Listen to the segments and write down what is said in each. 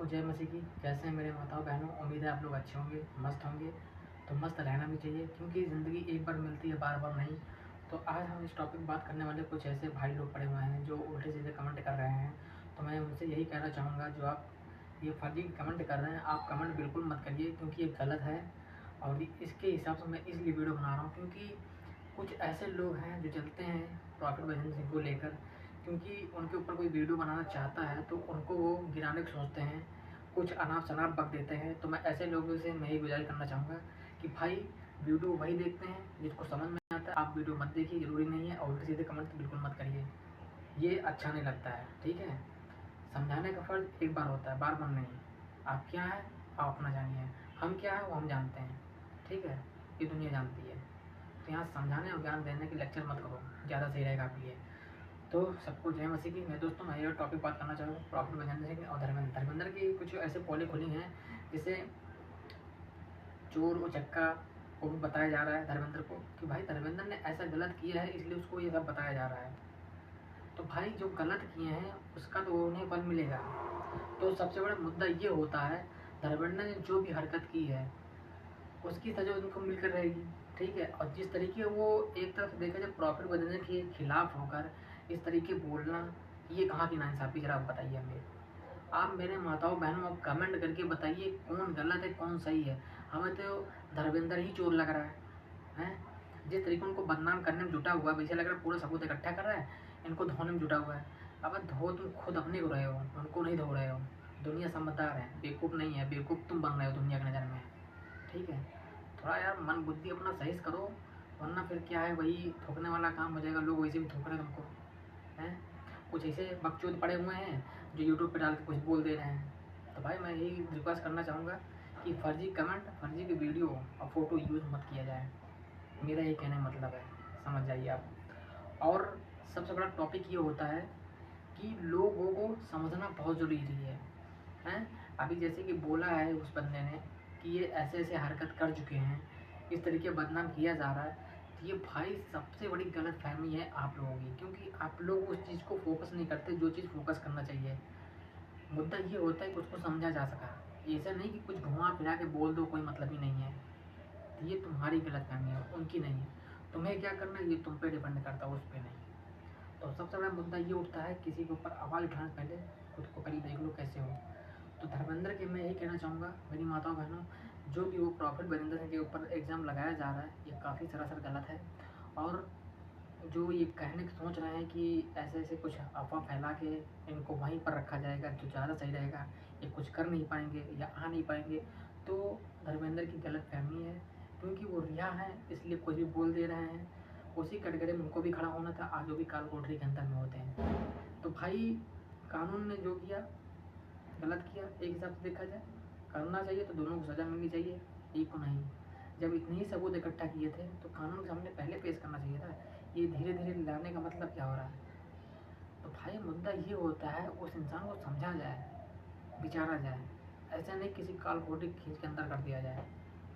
सबको जय मसीह की। कैसे हैं मेरे माताओं बहनों? उम्मीद है आप लोग अच्छे होंगे, मस्त होंगे। तो मस्त रहना भी चाहिए क्योंकि ज़िंदगी एक बार मिलती है, बार बार नहीं। तो आज हम इस टॉपिक बात करने वाले कुछ ऐसे भाई लोग पड़े हुए हैं जो उल्टे सीधे कमेंट कर रहे हैं। तो मैं उनसे यही कहना चाहूँगा, जो आप ये फर्जी कमेंट कर रहे हैं, आप कमेंट बिल्कुल मत करिए क्योंकि ये गलत है। और इसके हिसाब से मैं इसलिए वीडियो बना रहा हूँ क्योंकि कुछ ऐसे लोग हैं जो चलते हैं प्रॉफिट भजन सिंह को लेकर, क्योंकि उनके ऊपर कोई वीडियो बनाना चाहता है तो उनको वो गिराने को सोचते हैं, कुछ अनाप शनाप बक देते हैं। तो मैं ऐसे लोगों से मैं ही गुजारिश करना चाहूँगा कि भाई वीडियो वही देखते हैं जिसको समझ में आता है। आप वीडियो मत देखिए, ज़रूरी नहीं है। और उल्टे सीधे कमेंट तो बिल्कुल मत करिए, ये अच्छा नहीं लगता है। ठीक है, समझाने का फ़र्ज एक बार होता है, बार बार नहीं। आप क्या है आप अपना जानिए, हम क्या है वो हम जानते हैं। ठीक है, ये दुनिया जानती है। तो यहाँ समझाने और ज्ञान देने की लेक्चर मत करो, ज़्यादा सही रहेगा आपके लिए। तो सबको जय मसीह की। मेरे दोस्तों, मैं ये टॉपिक बात करना चाहूँ प्रॉफिट भजन सिंह और धर्मेंद्र की कुछ ऐसे पोलें खुली हैं जिसे चोर उचक्का को भी बताया जा रहा है धर्मेंद्र को, कि भाई धर्मेंद्र ने ऐसा गलत किया है इसलिए उसको ये सब बताया जा रहा है। तो भाई जो गलत किए हैं उसका तो उन्हें फल मिलेगा। तो सबसे बड़ा मुद्दा ये होता है, धर्मेंद्र ने जो भी हरकत की है उसकी सजा उनको मिलकर रहेगी। ठीक है, और जिस तरीके वो एक तरफ देखा जाए प्रॉफिट भजन के खिलाफ होकर इस तरीके बोलना, ये कहाँ की नाइंसाफ़ी, जरा आप बताइए हमें। आप मेरे माताओं बहनों आप कमेंट करके बताइए कौन गलत है कौन सही है। हमें तो धर्मेंद्र ही चोर लग रहा है। जिस तरीके उनको बदनाम करने में जुटा हुआ है, वैसे लग रहा है पूरा सबूत इकट्ठा कर रहा है, इनको धोने में जुटा हुआ है। अब धो तुम खुद अपने को रहे हो, उनको नहीं धो रहे हो। दुनिया समझदार है, बेवकूफ़ नहीं है। बेवकूफ़ तुम बन रहे हो दुनिया की नज़र में। ठीक है, थोड़ा यार मन बुद्धि अपना सही से करो, वरना फिर क्या है, वही थोकने वाला काम हो जाएगा। लोग वैसे भी थोक रहे हैं तुमको, हैं। कुछ ऐसे बकचोद पड़े हुए हैं जो यूट्यूब पे डाल के कुछ बोल दे रहे हैं। तो भाई मैं यही रिक्वेस्ट करना चाहूँगा कि फर्जी कमेंट, फर्जी की वीडियो और फ़ोटो यूज़ मत किया जाए। मेरा ये कहने का मतलब है, समझ जाइए आप। और सबसे बड़ा टॉपिक ये होता है कि लोगों को समझना बहुत ज़रूरी है। अभी जैसे कि बोला है उस बंदे ने कि ये ऐसे ऐसे हरकत कर चुके हैं, इस तरीके बदनाम किया जा रहा है। तो ये भाई सबसे बड़ी गलतफहमी है आप लोगों की, क्योंकि आप लोग उस चीज़ को फोकस नहीं करते जो चीज़ फोकस करना चाहिए। मुद्दा ये होता है कि उसको समझा जा सका, ऐसा नहीं कि कुछ घुमा फिरा के बोल दो, कोई मतलब ही नहीं है। तो ये तुम्हारी गलतफहमी है, उनकी नहीं है। तुम्हें क्या करना है ये तुम पे डिपेंड करता है, उस पर नहीं। तो सबसे बड़ा मुद्दा ये उठता है, किसी के ऊपर आवाज़ उठाने से पहले खुद को करीब देख लो कैसे हो। तो धर्मेंद्र के मैं यही कहना चाहूँगा मेरी माताओं बहनों, जो भी वो प्रॉफिट भजन सिंह के ऊपर एग्ज़ाम लगाया जा रहा है, ये काफ़ी सरासर गलत है। और जो ये कहने की सोच रहे हैं कि ऐसे ऐसे कुछ अफवाह फैला के इनको वहीं पर रखा जाएगा तो ज़्यादा सही रहेगा, ये कुछ कर नहीं पाएंगे या आ नहीं पाएंगे, तो धर्मेंद्र की गलतफहमी है। क्योंकि वो रिहा है इसलिए कुछ भी बोल दे रहे हैं। उसी कटघरे में उनको भी खड़ा होना था, आज वो भी काल कोठरी के अंदर में होते हैं। तो भाई कानून ने जो किया गलत किया, एक हिसाब से देखा जाए करना चाहिए तो दोनों को सज़ा मिलनी चाहिए, एक को नहीं। जब इतने ही सबूत इकट्ठा किए थे तो कानून के सामने पहले पेश करना चाहिए था। ये धीरे धीरे लाने का मतलब क्या हो रहा है? तो भाई मुद्दा ये होता है उस इंसान को समझा जाए, विचारा जाए, ऐसा नहीं किसी काल कोठरी खींच के अंदर कर दिया जाए,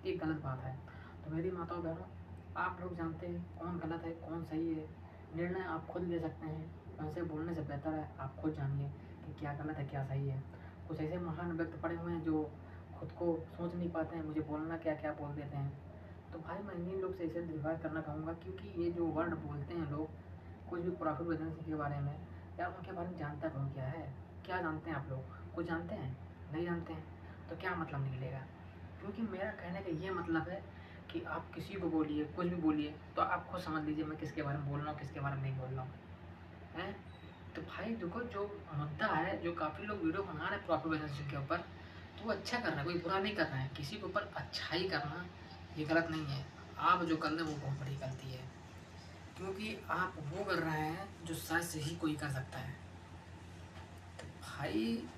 ये गलत बात है। तो मेरी माताओं बहनों, आप लोग जानते हैं कौन गलत है कौन सही है, निर्णय आप खुद ले सकते हैं। वैसे बोलने से बेहतर है आप खुद जानिए कि क्या गलत है क्या सही है। कुछ ऐसे महान व्यक्ति पड़े हुए हैं जो खुद को सोच नहीं पाते हैं, मुझे बोलना क्या क्या बोल देते हैं। तो भाई मैं इन्हीं लोग से इसे रिवाइज करना चाहूँगा, क्योंकि ये जो वर्ड बोलते हैं लोग कुछ भी प्रॉफिट भजन सिंह के बारे में, यार उनके बारे में जानता कौन क्या है? क्या जानते हैं आप लोग? कुछ जानते हैं? नहीं जानते हैं तो क्या मतलब निकलेगा? क्योंकि मेरा कहने का ये मतलब है कि आप किसी को बोलिए, कुछ भी बोलिए, तो आप खुद समझ लीजिए मैं किसके बारे में बोल रहा हूँ, किसके बारे में नहीं बोल रहा हूँ, हैं। तो भाई देखो, जो मुद्दा है, जो काफ़ी लोग वीडियो बना रहे हैं प्रॉफिट भजन सिंह के ऊपर, तो वो अच्छा कर रहा है, कोई बुरा नहीं कर रहा है। किसी के ऊपर अच्छाई करना ये गलत नहीं है। आप जो कर रहे हैं वो बहुत बड़ी गलती है, क्योंकि आप वो कर रहे हैं जो शायद से ही कोई कर सकता है। भाई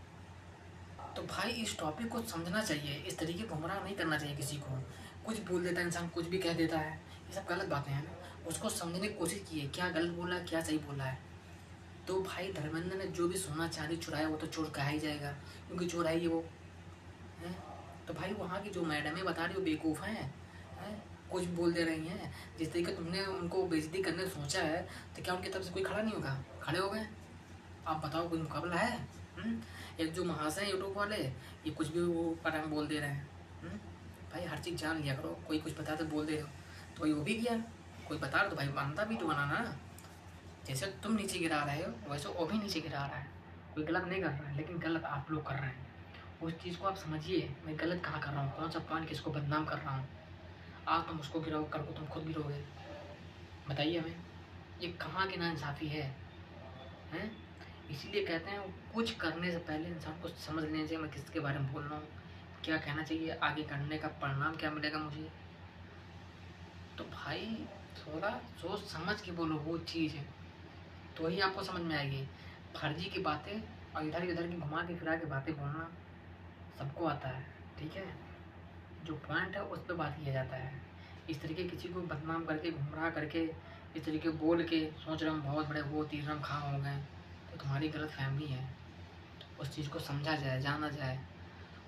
तो भाई इस टॉपिक को समझना चाहिए, इस तरीके गुमराह नहीं करना चाहिए किसी को। कुछ बोल देता है इंसान, कुछ भी कह देता है, ये सब गलत बातें हैं ना। उसको समझने की कोशिश कीजिए, क्या गलत बोला है क्या सही बोला है। तो भाई धर्मेंद्र ने जो भी सोना चांदी चुराया वो तो चोर कहा ही जाएगा, क्योंकि चोर है ही वो, हैं। तो भाई वहाँ की जो मैडमें बता रही हो बेवकूफ़ हैं, कुछ बोल दे रही हैं। जिस तरीके तुमने उनको बेइज्जती करने सोचा है, तो क्या उनकी तरफ से कोई खड़ा नहीं होगा? खड़े हो गए। आप बताओ कोई मुकाबला है? एक जो महाशय यूट्यूब वाले, ये कुछ भी वो पर हम बोल दे रहे हैं। भाई हर चीज़ जान लिया करो, कोई कुछ बता तो बोल दे रहे हो तो भाई वो भी किया, कोई बता रहा तो भाई मानता भी तो बनाना ना। जैसे तुम नीचे गिरा रहे हो वैसे वो भी नीचे गिरा रहा है, कोई गलत नहीं कर रहा है, लेकिन गलत आप लोग कर रहे हैं। उस चीज़ को आप समझिए, मैं गलत कहाँ कर रहा हूँ, कौन सा पॉइंट किसको बदनाम कर रहा हूँ। आज तुम उसको गिराओ, कल को तुम खुद गिरोगे। बताइए हमें, ये कहाँ की नाइंसाफ़ी है, हैं? इसीलिए कहते हैं कुछ करने से पहले इंसान को समझ लेना चाहिए मैं किसके बारे में बोल रहा हूँ, क्या कहना चाहिए, आगे करने का परिणाम क्या मिलेगा मुझे। तो भाई थोड़ा सोच समझ के बोलो, वो चीज़ है तो ही आपको समझ में आएगी। फर्जी की बातें और इधर उधर की घुमा के फिरा के बातें बोलना सबको आता है, ठीक है। जो पॉइंट है उस पर बात किया जाता है। इस तरीके किसी को बदनाम करके गुमराह करके इस तरीके बोल के सोच रहे हम बहुत बड़े वो तीर खा हो गए, तो तुम्हारी गलत फहमी है। उस चीज़ को समझा जाए, जाना जाए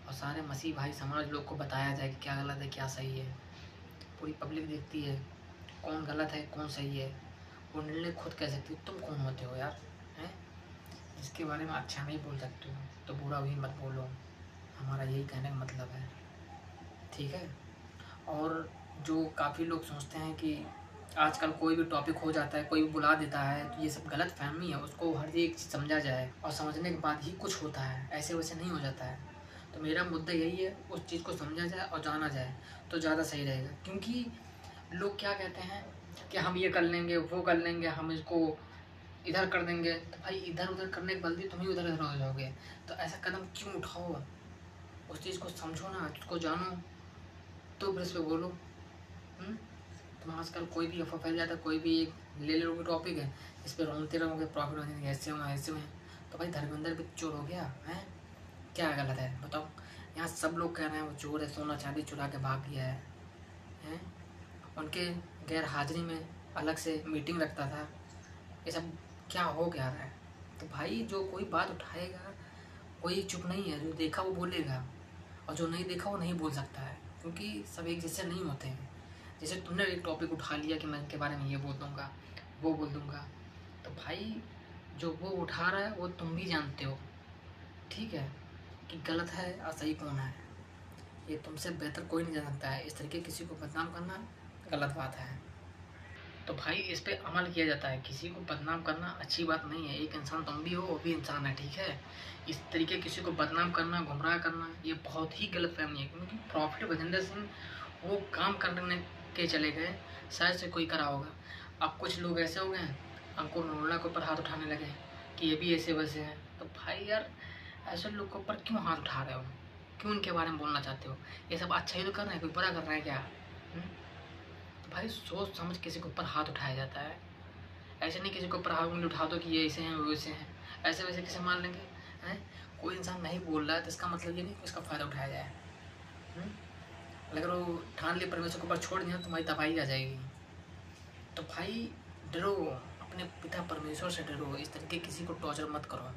और सारे मसीह भाई समाज लोग को बताया जाए कि क्या गलत है क्या सही है। पूरी पब्लिक देखती है कौन गलत है कौन सही है, वो निर्णय खुद कह सकती है। तुम कौन होते हो यार, हैं? जिसके बारे में अच्छा नहीं बोल सकते हो तो बुरा भी मत बोलो, हमारा यही कहने का मतलब है, ठीक है। और जो काफ़ी लोग सोचते हैं कि आजकल कोई भी टॉपिक हो जाता है, कोई भी बुला देता है, तो ये सब गलत फहमी है, उसको हर एक चीज़ समझा जाए और समझने के बाद ही कुछ होता है, ऐसे वैसे नहीं हो जाता है। तो मेरा मुद्दा यही है, उस चीज़ को समझा जाए और जाना जाए तो ज़्यादा सही रहेगा। क्योंकि लोग क्या कहते हैं कि हम ये कर लेंगे वो कर लेंगे, हम इसको इधर कर देंगे, तो भाई इधर उधर करने के बदले तुम ही उधर उधर हो जाओगे। तो ऐसा कदम क्यों उठाओ, उस चीज़ को समझो ना, उसको जानो तो फिर इस पर बोलो। तुम आजकल कोई भी अफवाह फैल जाता है, कोई भी एक ले लोगे टॉपिक है, इस पर रोते रहोगे, प्रॉफिट हो जाएंगे, ऐसे में तो भाई धर्मेंद्र भी चोर हो गया है, क्या गलत है बताओ। यहाँ सब लोग कह रहे हैं वो चोर है, सोना चांदी चुरा के भाग गया है, हैं? उनके गैर हाजिरी में अलग से मीटिंग रखता था, ये सब क्या हो क्या रहा है। तो भाई जो कोई बात उठाएगा कोई चुप नहीं है, जो देखा वो बोलेगा और जो नहीं देखा वो नहीं बोल सकता है, क्योंकि सब एक जैसे नहीं होते हैं। जैसे तुमने एक टॉपिक उठा लिया कि मैं इनके बारे में ये बोल दूँगा वो बोल दूँगा, तो भाई जो वो उठा रहा है वो तुम भी जानते हो, ठीक है, कि गलत है और सही कौन है, ये तुमसे बेहतर कोई नहीं जान सकता है। इस तरीके किसी को बदनाम करना गलत बात है। तो भाई इस पे अमल किया जाता है, किसी को बदनाम करना अच्छी बात नहीं है। एक इंसान तुम भी हो, वो भी इंसान है, ठीक है। इस तरीके किसी को बदनाम करना, गुमराह करना, ये बहुत ही गलत फहमी है। क्योंकि प्रॉफिट भजेंद्र सिंह वो काम करने के चले गए, शायद से कोई करा होगा। अब कुछ लोग ऐसे हो गए अंकुर नरोला के ऊपर हाथ उठाने लगे कि ये भी ऐसे वैसे हैं। तो भाई यार ऐसे लोग के ऊपर क्यों हाथ उठा रहे हो, क्यों उनके बारे में बोलना चाहते हो। ये सब अच्छा ही तो कर रहे हैं, कोई बुरा कर रहा है क्या? तो भाई सोच समझ किसी के ऊपर हाथ उठाया जाता है, ऐसे नहीं किसी के ऊपर हाथ उंगली उठा दो कि ये ऐसे हैं वो वैसे हैं, ऐसे वैसे किसे मान लेंगे हैं। कोई इंसान नहीं बोल रहा है तो इसका मतलब ये नहीं कि उसका फ़ायदा उठाया जाए। अगर वो ठान लिए परमेश्वर के ऊपर छोड़ दिया तो तुम्हारी तबाही आ जाएगी। तो भाई डरो, अपने पिता परमेश्वर से डरो, इस तरीके किसी को टॉर्चर मत करो,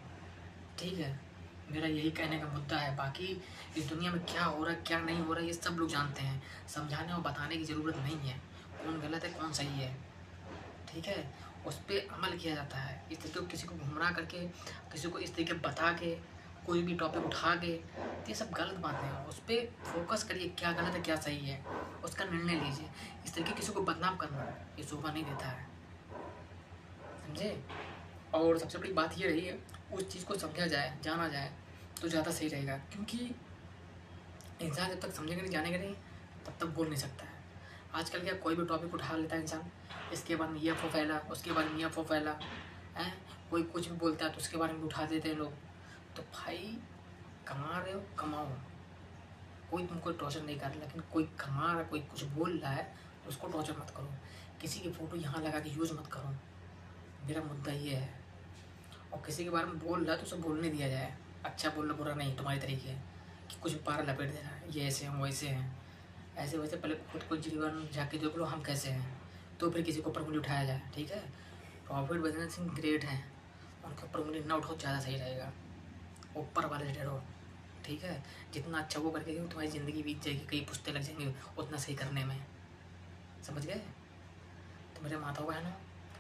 ठीक है। मेरा यही कहने का मुद्दा है। बाकी इस दुनिया में क्या हो रहा है क्या नहीं हो रहा है ये सब लोग जानते हैं, समझाने और बताने की ज़रूरत नहीं है, कौन गलत है कौन सही है, ठीक है। उस पर अमल किया जाता है। इस तरीके किसी को गुमराह करके, किसी को इस तरीके बता के, कोई भी टॉपिक उठा के, ये सब गलत बातें हैं। उस पर फोकस करिए, क्या गलत है क्या सही है, उसका निर्णय लीजिए। इस तरीके किसी को बदनाम करना ये शोभा नहीं देता है, समझे। और सबसे बड़ी बात ये रही है, उस चीज़ को समझा जाए, जाना जाए तो ज़्यादा सही रहेगा। क्योंकि इंसान जब तक समझेगा नहीं, जानेगा नहीं, तब तक बोल नहीं सकता है। आजकल क्या कोई भी टॉपिक उठा लेता है इंसान, इसके बारे में ये अफवाह फैला, उसके बारे में ये अफवाह फैला है, कोई कुछ भी बोलता है तो उसके बारे में उठा देते हैं लोग। तो भाई कमा रहे हो कमाओ, कोई तुमको टॉर्चर नहीं कर रहा, लेकिन कोई कमा रहा, कोई कुछ बोल रहा है तो उसको टॉर्चर मत करो, किसी की फ़ोटो यहाँ लगा के यूज़ मत करो। मेरा मुद्दा ये है। और किसी के बारे में बोल रहा है तो उसे बोलने दिया जाए, अच्छा बोल रहा बुरा नहीं, तुम्हारे तरीके कि कुछ पारा लपेट दे रहा है, ये ऐसे हैं वैसे हैं, ऐसे वैसे। पहले खुद को जीवन झाँक देख लो हम कैसे हैं, तो फिर किसी को ऊपर उंगली उठाया जाए, ठीक है। प्रॉफिट भजेंद्र सिंह ग्रेट हैं, उनके ऊपर उंगली ना उठाओ, ज़्यादा सही रहेगा। ऊपर वाले से डरो, ठीक है। जितना अच्छा वो करके तुम्हारी ज़िंदगी बीत जाएगी, कई पुश्ते लग जाएंगे उतना सही करने में, समझ गए। तो मेरे माताओं बहनों,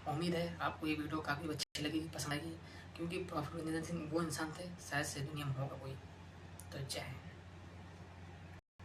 उम्मीद है आपको ये वीडियो काफ़ी अच्छी लगेगी, पसंद आएगी। क्योंकि प्रॉफिट नितिन सिंह वो इंसान थे शायद से दुनिया में होगा कोई। तो जय हिंद।